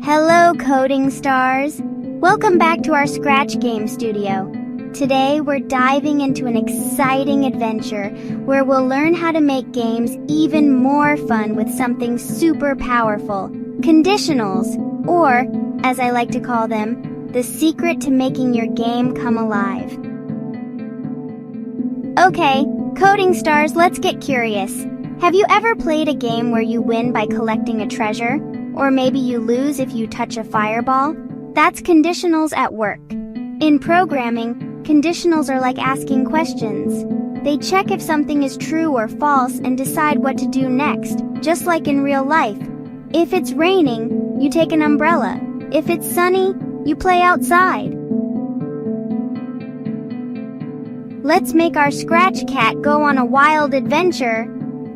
Hello, coding stars! Welcome back to our Scratch Game Studio. Today, we're diving into an exciting adventure where we'll learn how to make games even more fun with something super powerful, conditionals, or, as I like to call them, the secret to making your game come alive. Okay, coding stars, let's get curious. Have you ever played a game where you win by collecting a treasure? Or maybe you lose if you touch a fireball? That's conditionals at work. In programming, conditionals are like asking questions. They check if something is true or false and decide what to do next, just like in real life. If it's raining, you take an umbrella. If it's sunny, you play outside. Let's make our Scratch Cat go on a wild adventure.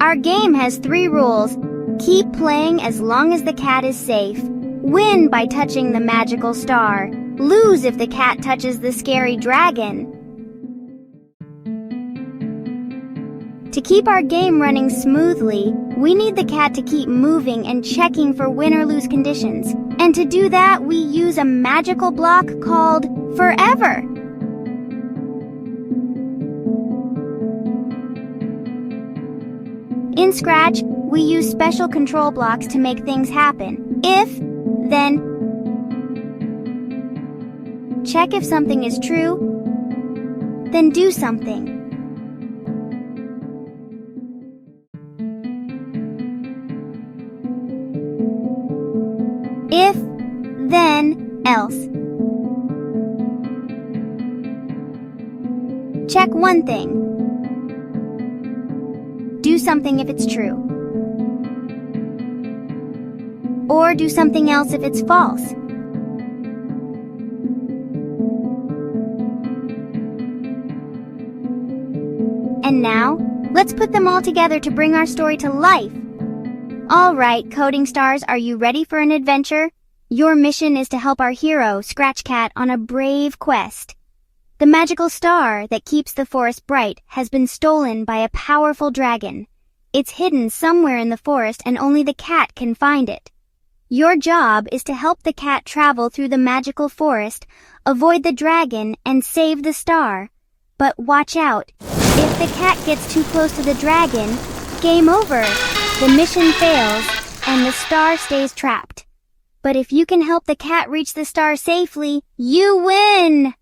Our game has 3 rules. Keep playing as long as the cat is safe. Win by touching the magical star. Lose if the cat touches the scary dragon. To keep our game running smoothly, we need the cat to keep moving and checking for win or lose conditions. And to do that, we use a magical block called Forever. In Scratch, we use special control blocks to make things happen. If, then. Check if something is true, then do something. If, then, else. Check one thing. Do something if it's true. Or do something else if it's false. And now, let's put them all together to bring our story to life. All right, coding stars, are you ready for an adventure? Your mission is to help our hero, Scratch Cat, on a brave quest. The magical star that keeps the forest bright has been stolen by a powerful dragon. It's hidden somewhere in the forest and only the cat can find it. Your job is to help the cat travel through the magical forest, avoid the dragon, and save the star. But watch out. If the cat gets too close to the dragon, game over. The mission fails, and the star stays trapped. But if you can help the cat reach the star safely, you win!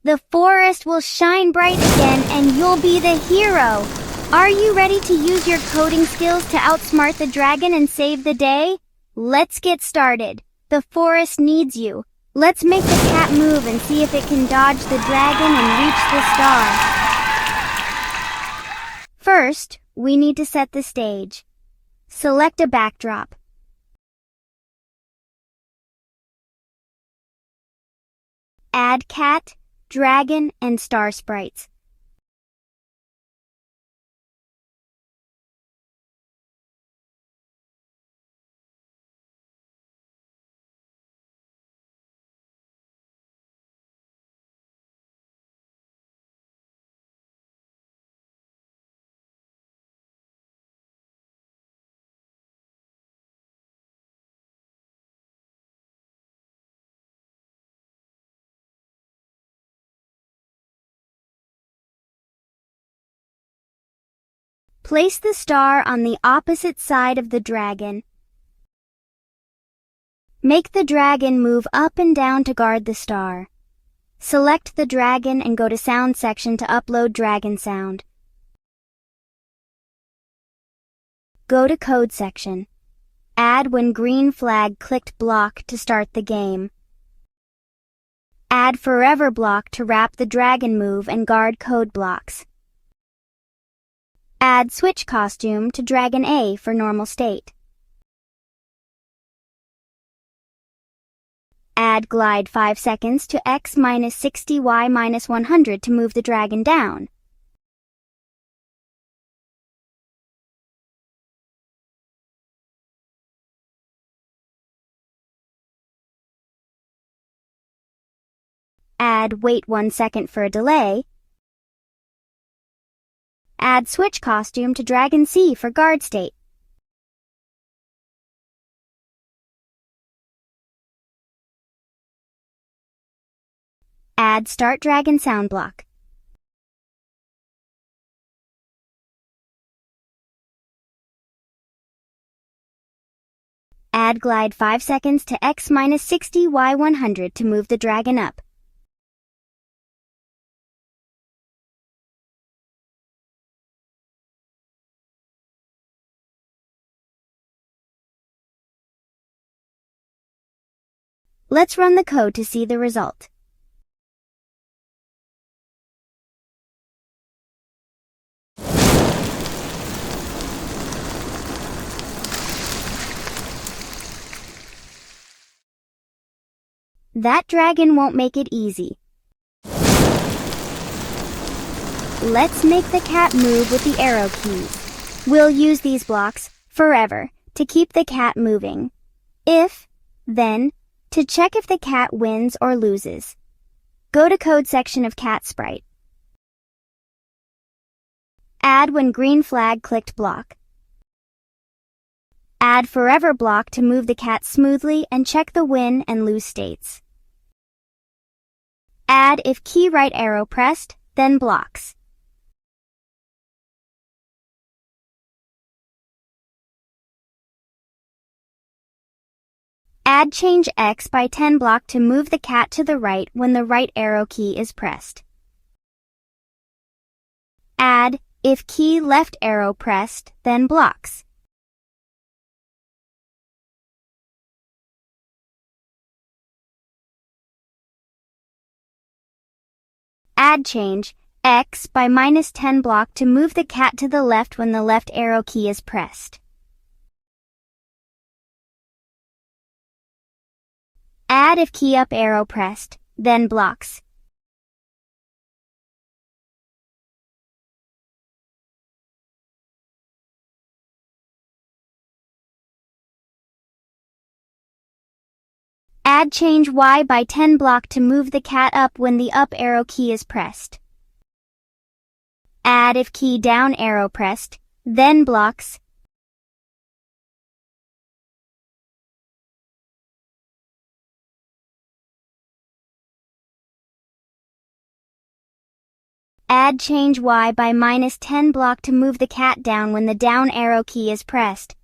The forest will shine bright again, and you'll be the hero. Are you ready to use your coding skills to outsmart the dragon and save the day? Let's get started. The forest needs you. Let's make the cat move and see if it can dodge the dragon and reach the star. First, we need to set the stage. Select a backdrop. Add cat, dragon, and star sprites. Place the star on the opposite side of the dragon. Make the dragon move up and down to guard the star. Select the dragon and go to Sound section to upload dragon sound. Go to Code section. Add when green flag clicked block to start the game. Add Forever block to wrap the dragon move and guard code blocks. Add Switch costume to Dragon A for normal state. Add Glide 5 seconds to X minus 60 Y minus 100 to move the dragon down. Add Wait 1 second for a delay. Add Switch costume to Dragon C for guard state. Add start dragon sound block. Add glide 5 seconds to x minus 60 y 100 to move the dragon up. Let's run the code to see the result. That dragon won't make it easy. Let's make the cat move with the arrow keys. We'll use these blocks forever to keep the cat moving. If, then, to check if the cat wins or loses. Go to code section of cat sprite. Add when green flag clicked block. Add forever block to move the cat smoothly and check the win and lose states. Add if key right arrow pressed, then blocks. Add change x by 10 block to move the cat to the right when the right arrow key is pressed. Add if key left arrow pressed, then blocks. Add change x by minus 10 block to move the cat to the left when the left arrow key is pressed. Add if key up arrow pressed, then blocks. Add change y by 10 block to move the cat up when the up arrow key is pressed. Add if key down arrow pressed, then blocks. Add change y by minus 10 block to move the cat down when the down arrow key is pressed.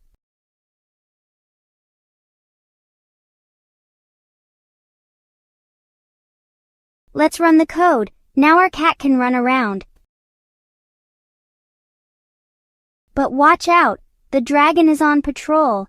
Let's run the code. Now our cat can run around. But watch out, the dragon is on patrol.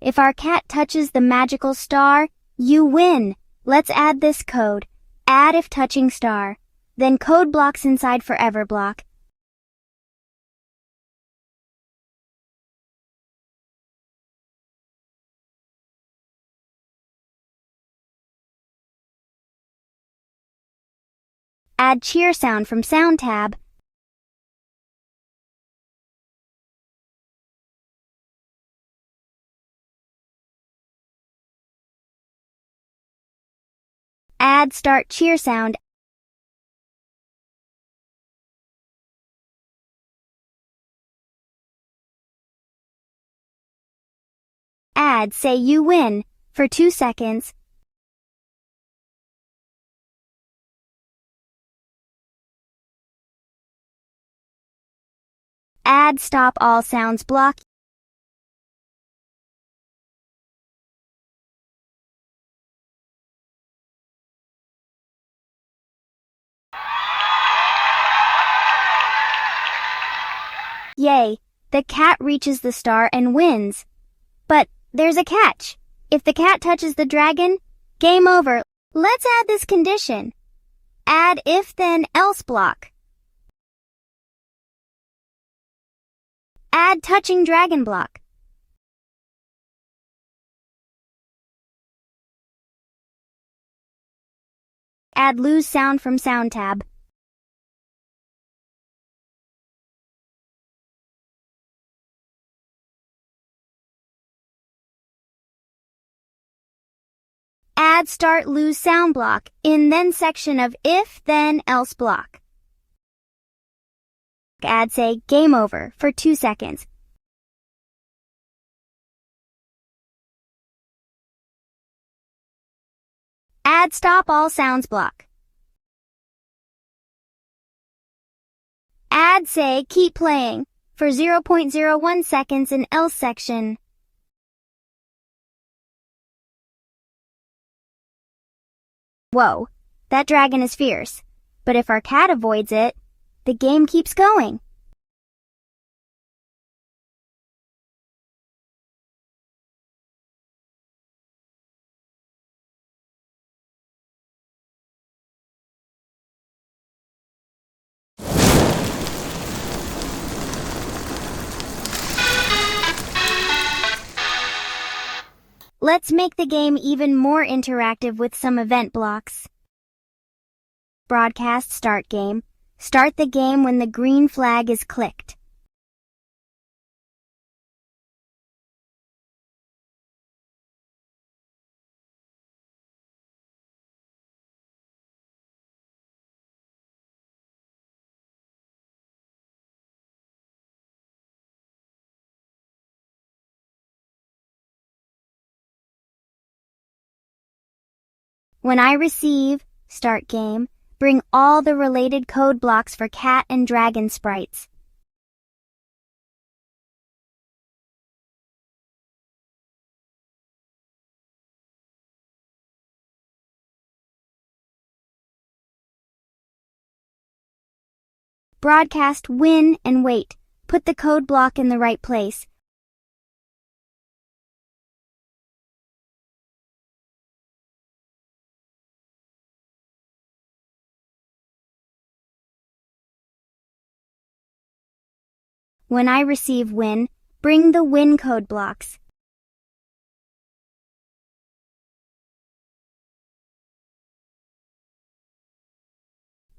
If our cat touches the magical star, you win. Let's add this code. Add if touching star. Then code blocks inside forever block. Add cheer sound from sound tab. Add start cheer sound. Add say you win for 2 seconds. Add stop all sounds block. Yay! The cat reaches the star and wins. But there's a catch. If the cat touches the dragon, game over. Let's add this condition. Add if then else block. Add touching dragon block. Add lose sound from sound tab. Add start lose sound block in then section of if then else block. Add say game over for 2 seconds. Add stop all sounds block. Add say keep playing for 0.01 seconds in else section. Whoa, that dragon is fierce. But if our cat avoids it, the game keeps going. Let's make the game even more interactive with some event blocks. Broadcast start game. Start the game when the green flag is clicked. When I receive start game, bring all the related code blocks for cat and dragon sprites. Broadcast win and wait. Put the code block in the right place. When I receive win, bring the win code blocks.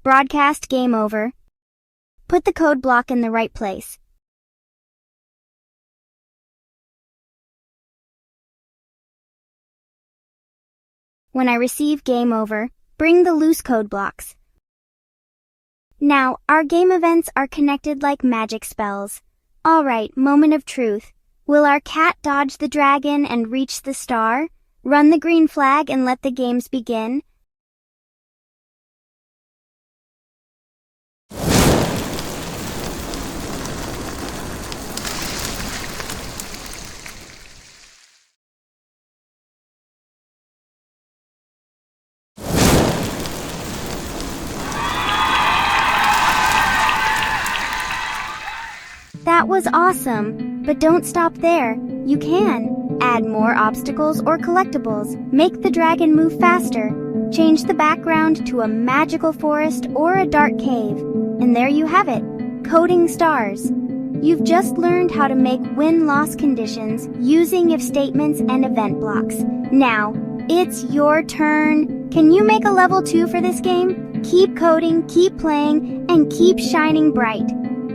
Broadcast game over. Put the code block in the right place. When I receive game over, bring the loose code blocks. Now, our game events are connected like magic spells. Alright, moment of truth. Will our cat dodge the dragon and reach the star? Run the green flag and let the games begin. That was awesome, but don't stop there. You can add more obstacles or collectibles, make the dragon move faster, change the background to a magical forest or a dark cave, and there you have it, coding stars. You've just learned how to make win-loss conditions using if statements and event blocks. Now, it's your turn. Can you make a level 2 for this game? Keep coding, keep playing, and keep shining bright.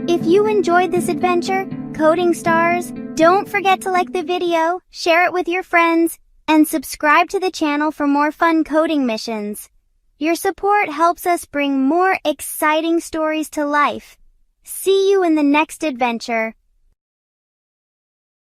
If you enjoyed this adventure, Coding Stars, don't forget to like the video, share it with your friends, and subscribe to the channel for more fun coding missions. Your support helps us bring more exciting stories to life. See you in the next adventure.